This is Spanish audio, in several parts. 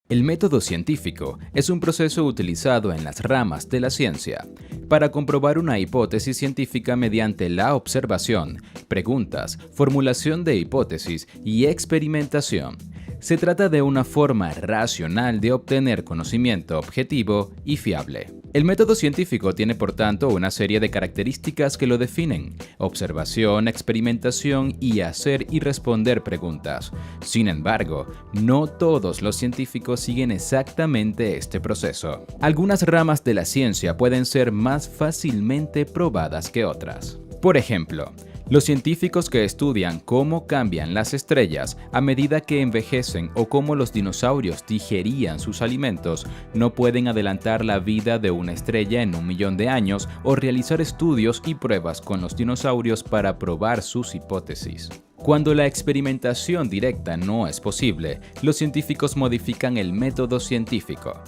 El método científico es un proceso utilizado en las ramas de la ciencia para comprobar una hipótesis científica mediante la observación, preguntas, formulación de hipótesis y experimentación. Se trata de una forma racional de obtener conocimiento objetivo y fiable. El método científico tiene, por tanto, una serie de características que lo definen: observación, experimentación y hacer y responder preguntas. Sin embargo, no todos los científicos siguen exactamente este proceso. Algunas ramas de la ciencia pueden ser más fácilmente probadas que otras. Por ejemplo, los científicos que estudian cómo cambian las estrellas a medida que envejecen o cómo los dinosaurios digerían sus alimentos no pueden adelantar la vida de una estrella en 1.000.000 de años o realizar estudios y pruebas con los dinosaurios para probar sus hipótesis. Cuando la experimentación directa no es posible, los científicos modifican el método científico.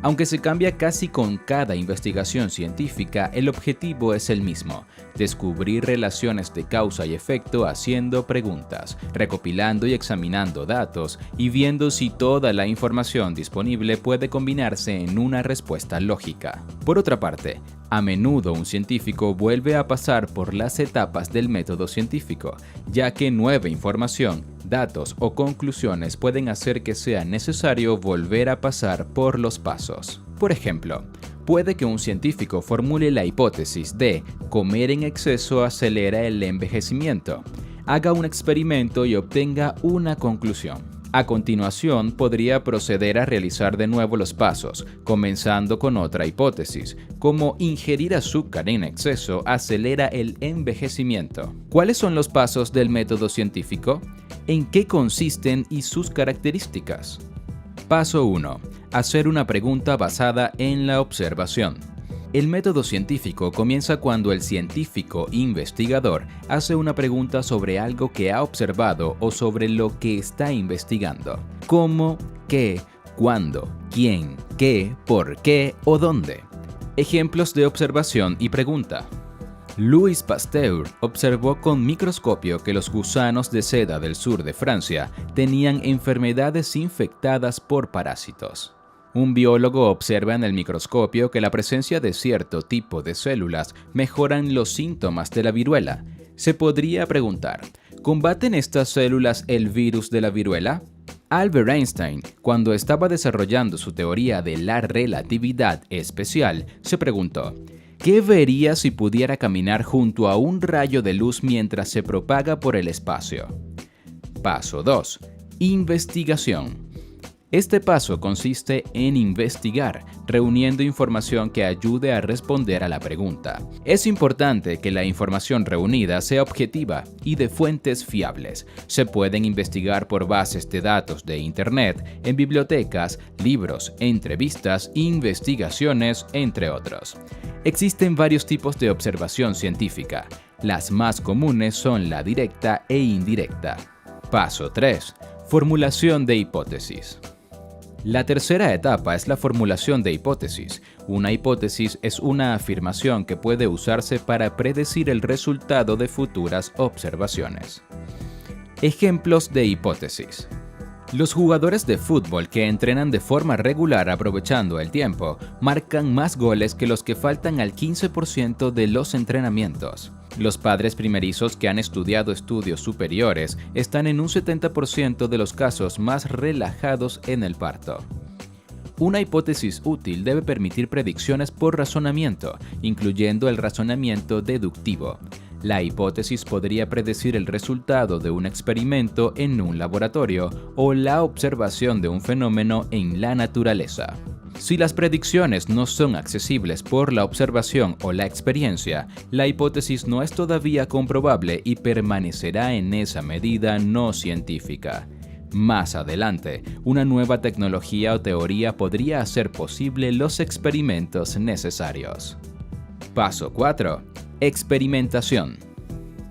Aunque se cambia casi con cada investigación científica, el objetivo es el mismo: descubrir relaciones de causa y efecto haciendo preguntas, recopilando y examinando datos y viendo si toda la información disponible puede combinarse en una respuesta lógica. Por otra parte, a menudo un científico vuelve a pasar por las etapas del método científico, ya que nueva información, datos o conclusiones pueden hacer que sea necesario volver a pasar por los pasos. Por ejemplo, puede que un científico formule la hipótesis de comer en exceso acelera el envejecimiento, haga un experimento y obtenga una conclusión. A continuación, podría proceder a realizar de nuevo los pasos, comenzando con otra hipótesis, como ingerir azúcar en exceso acelera el envejecimiento. ¿Cuáles son los pasos del método científico? ¿En qué consisten y sus características? Paso 1. Hacer una pregunta basada en la observación. El método científico comienza cuando el científico investigador hace una pregunta sobre algo que ha observado o sobre lo que está investigando. ¿Cómo? ¿Qué? ¿Cuándo? ¿Quién? ¿Qué? ¿Por qué? ¿O dónde? Ejemplos de observación y pregunta. Louis Pasteur observó con microscopio que los gusanos de seda del sur de Francia tenían enfermedades infectadas por parásitos. Un biólogo observa en el microscopio que la presencia de cierto tipo de células mejoran los síntomas de la viruela. Se podría preguntar, ¿combaten estas células el virus de la viruela? Albert Einstein, cuando estaba desarrollando su teoría de la relatividad especial, se preguntó, ¿qué vería si pudiera caminar junto a un rayo de luz mientras se propaga por el espacio? Paso 2. Investigación. Este paso consiste en investigar, reuniendo información que ayude a responder a la pregunta. Es importante que la información reunida sea objetiva y de fuentes fiables. Se pueden investigar por bases de datos de Internet, en bibliotecas, libros, entrevistas, investigaciones, entre otros. Existen varios tipos de observación científica. Las más comunes son la directa e indirecta. Paso 3. Formulación de hipótesis. La tercera etapa es la formulación de hipótesis. Una hipótesis es una afirmación que puede usarse para predecir el resultado de futuras observaciones. Ejemplos de hipótesis. Los jugadores de fútbol que entrenan de forma regular aprovechando el tiempo marcan más goles que los que faltan al 15% de los entrenamientos. Los padres primerizos que han estudiado estudios superiores están en un 70% de los casos más relajados en el parto. Una hipótesis útil debe permitir predicciones por razonamiento, incluyendo el razonamiento deductivo. La hipótesis podría predecir el resultado de un experimento en un laboratorio o la observación de un fenómeno en la naturaleza. Si las predicciones no son accesibles por la observación o la experiencia, la hipótesis no es todavía comprobable y permanecerá en esa medida no científica. Más adelante, una nueva tecnología o teoría podría hacer posible los experimentos necesarios. Paso 4. Experimentación.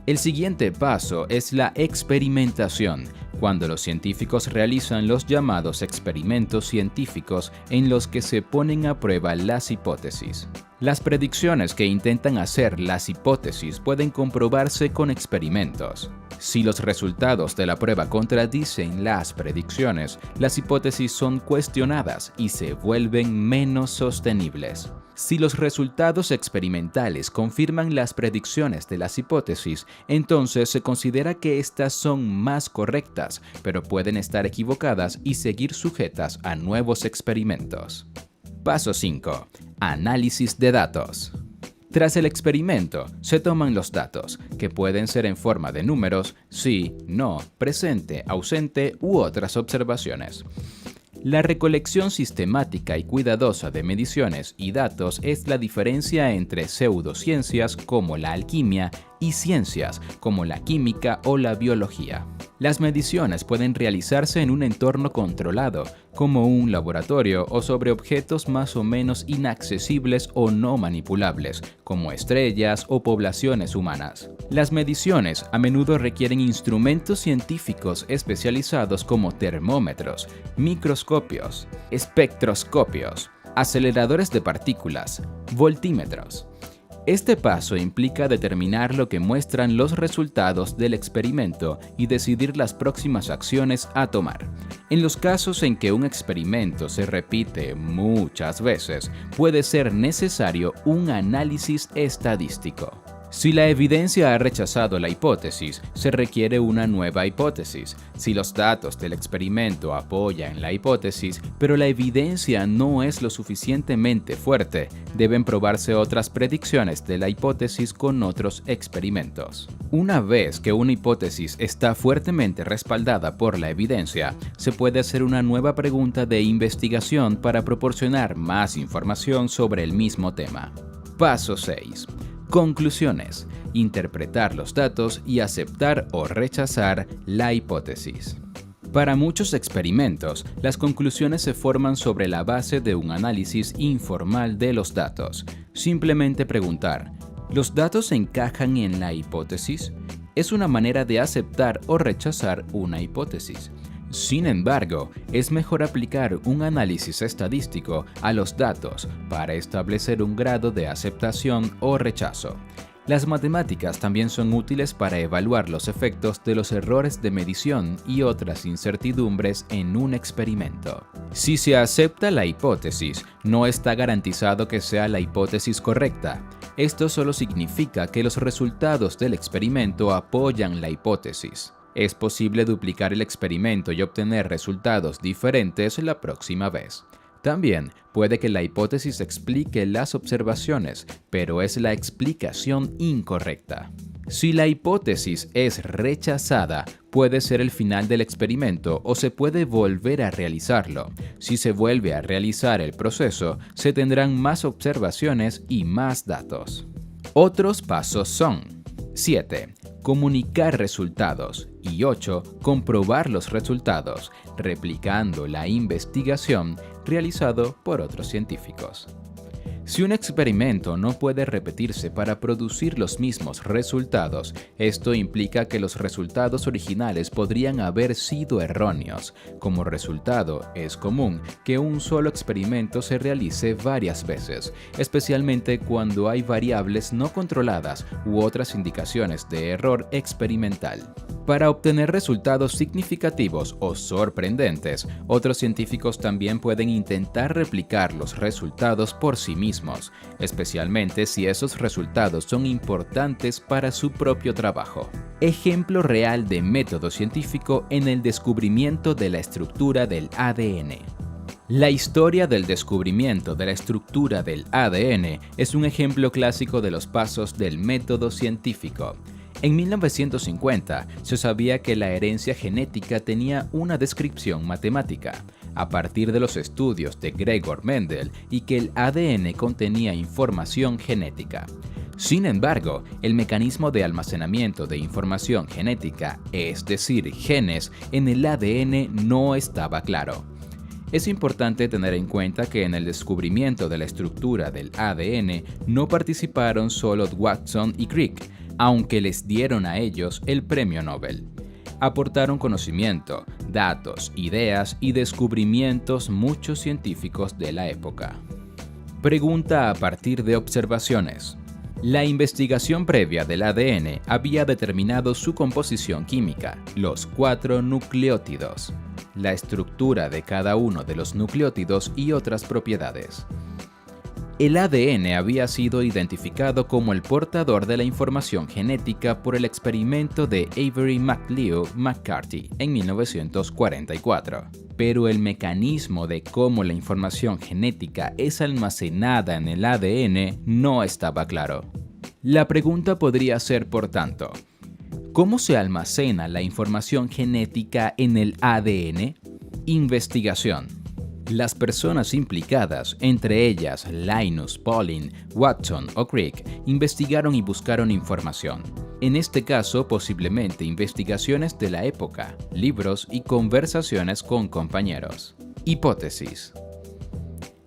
El siguiente paso es la experimentación, cuando los científicos realizan los llamados experimentos científicos en los que se ponen a prueba las hipótesis. Las predicciones que intentan hacer las hipótesis pueden comprobarse con experimentos. Si los resultados de la prueba contradicen las predicciones, las hipótesis son cuestionadas y se vuelven menos sostenibles. Si los resultados experimentales confirman las predicciones de las hipótesis, entonces se considera que éstas son más correctas, pero pueden estar equivocadas y seguir sujetas a nuevos experimentos. Paso 5. Análisis de datos. Tras el experimento, se toman los datos, que pueden ser en forma de números, sí, no, presente, ausente u otras observaciones. La recolección sistemática y cuidadosa de mediciones y datos es la diferencia entre pseudociencias como la alquimia y ciencias como la química o la biología. Las mediciones pueden realizarse en un entorno controlado, como un laboratorio, o sobre objetos más o menos inaccesibles o no manipulables, como estrellas o poblaciones humanas. Las mediciones a menudo requieren instrumentos científicos especializados como termómetros, microscopios, espectroscopios, aceleradores de partículas, voltímetros. Este paso implica determinar lo que muestran los resultados del experimento y decidir las próximas acciones a tomar. En los casos en que un experimento se repite muchas veces, puede ser necesario un análisis estadístico. Si la evidencia ha rechazado la hipótesis, se requiere una nueva hipótesis. Si los datos del experimento apoyan la hipótesis, pero la evidencia no es lo suficientemente fuerte, deben probarse otras predicciones de la hipótesis con otros experimentos. Una vez que una hipótesis está fuertemente respaldada por la evidencia, se puede hacer una nueva pregunta de investigación para proporcionar más información sobre el mismo tema. Paso 6. Conclusiones. Interpretar los datos y aceptar o rechazar la hipótesis. Para muchos experimentos, las conclusiones se forman sobre la base de un análisis informal de los datos. Simplemente preguntar, ¿los datos encajan en la hipótesis? Es una manera de aceptar o rechazar una hipótesis. Sin embargo, es mejor aplicar un análisis estadístico a los datos para establecer un grado de aceptación o rechazo. Las matemáticas también son útiles para evaluar los efectos de los errores de medición y otras incertidumbres en un experimento. Si se acepta la hipótesis, no está garantizado que sea la hipótesis correcta. Esto solo significa que los resultados del experimento apoyan la hipótesis. Es posible duplicar el experimento y obtener resultados diferentes la próxima vez. También puede que la hipótesis explique las observaciones, pero es la explicación incorrecta. Si la hipótesis es rechazada, puede ser el final del experimento o se puede volver a realizarlo. Si se vuelve a realizar el proceso, se tendrán más observaciones y más datos. Otros pasos son 7. Comunicar resultados y 8. Comprobar los resultados, replicando la investigación realizado por otros científicos. Si un experimento no puede repetirse para producir los mismos resultados, esto implica que los resultados originales podrían haber sido erróneos. Como resultado, es común que un solo experimento se realice varias veces, especialmente cuando hay variables no controladas u otras indicaciones de error experimental. Para obtener resultados significativos o sorprendentes, otros científicos también pueden intentar replicar los resultados por sí mismos, especialmente si esos resultados son importantes para su propio trabajo. Ejemplo real de método científico en el descubrimiento de la estructura del ADN. La historia del descubrimiento de la estructura del ADN es un ejemplo clásico de los pasos del método científico. En 1950 se sabía que la herencia genética tenía una descripción matemática, a partir de los estudios de Gregor Mendel, y que el ADN contenía información genética. Sin embargo, el mecanismo de almacenamiento de información genética, es decir, genes, en el ADN no estaba claro. Es importante tener en cuenta que en el descubrimiento de la estructura del ADN no participaron solo Watson y Crick, aunque les dieron a ellos el premio Nobel. Aportaron conocimiento, datos, ideas y descubrimientos muchos científicos de la época. Pregunta a partir de observaciones. La investigación previa del ADN había determinado su composición química, los 4 nucleótidos, la estructura de cada uno de los nucleótidos y otras propiedades. El ADN había sido identificado como el portador de la información genética por el experimento de Avery McLeod McCarthy en 1944. Pero el mecanismo de cómo la información genética es almacenada en el ADN no estaba claro. La pregunta podría ser, por tanto, ¿cómo se almacena la información genética en el ADN? Investigación. Las personas implicadas, entre ellas Linus Pauling, Watson o Crick, investigaron y buscaron información. En este caso, posiblemente investigaciones de la época, libros y conversaciones con compañeros. Hipótesis.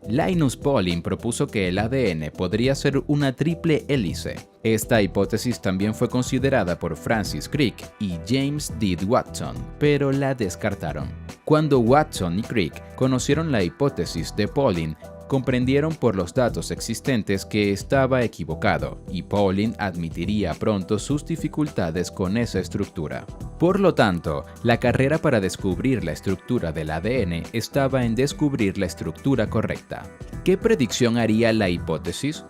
Linus Pauling propuso que el ADN podría ser una triple hélice. Esta hipótesis también fue considerada por Francis Crick y James D. Watson, pero la descartaron. Cuando Watson y Crick conocieron la hipótesis de Pauling, comprendieron por los datos existentes que estaba equivocado, y Pauling admitiría pronto sus dificultades con esa estructura. Por lo tanto, la carrera para descubrir la estructura del ADN estaba en descubrir la estructura correcta. ¿Qué predicción haría la hipótesis?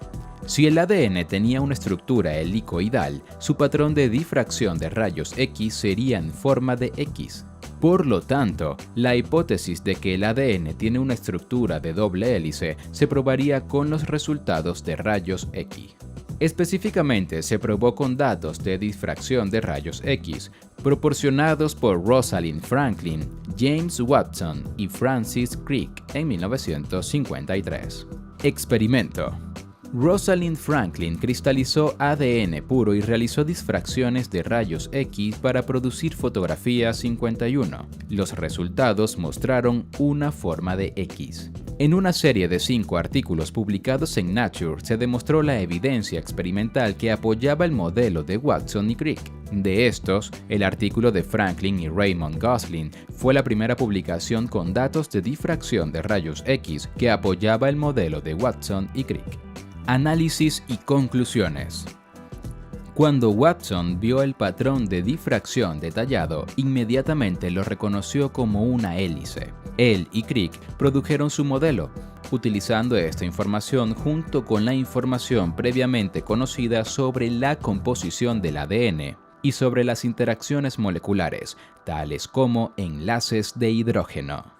Si el ADN tenía una estructura helicoidal, su patrón de difracción de rayos X sería en forma de X. Por lo tanto, la hipótesis de que el ADN tiene una estructura de doble hélice se probaría con los resultados de rayos X. Específicamente, se probó con datos de difracción de rayos X, proporcionados por Rosalind Franklin, James Watson y Francis Crick en 1953. Experimento. Rosalind Franklin cristalizó ADN puro y realizó difracciones de rayos X para producir fotografía 51. Los resultados mostraron una forma de X. En una serie de 5 artículos publicados en Nature se demostró la evidencia experimental que apoyaba el modelo de Watson y Crick. De estos, el artículo de Franklin y Raymond Gosling fue la primera publicación con datos de difracción de rayos X que apoyaba el modelo de Watson y Crick. Análisis y conclusiones. Cuando Watson vio el patrón de difracción detallado, inmediatamente lo reconoció como una hélice. Él y Crick produjeron su modelo, utilizando esta información junto con la información previamente conocida sobre la composición del ADN y sobre las interacciones moleculares, tales como enlaces de hidrógeno.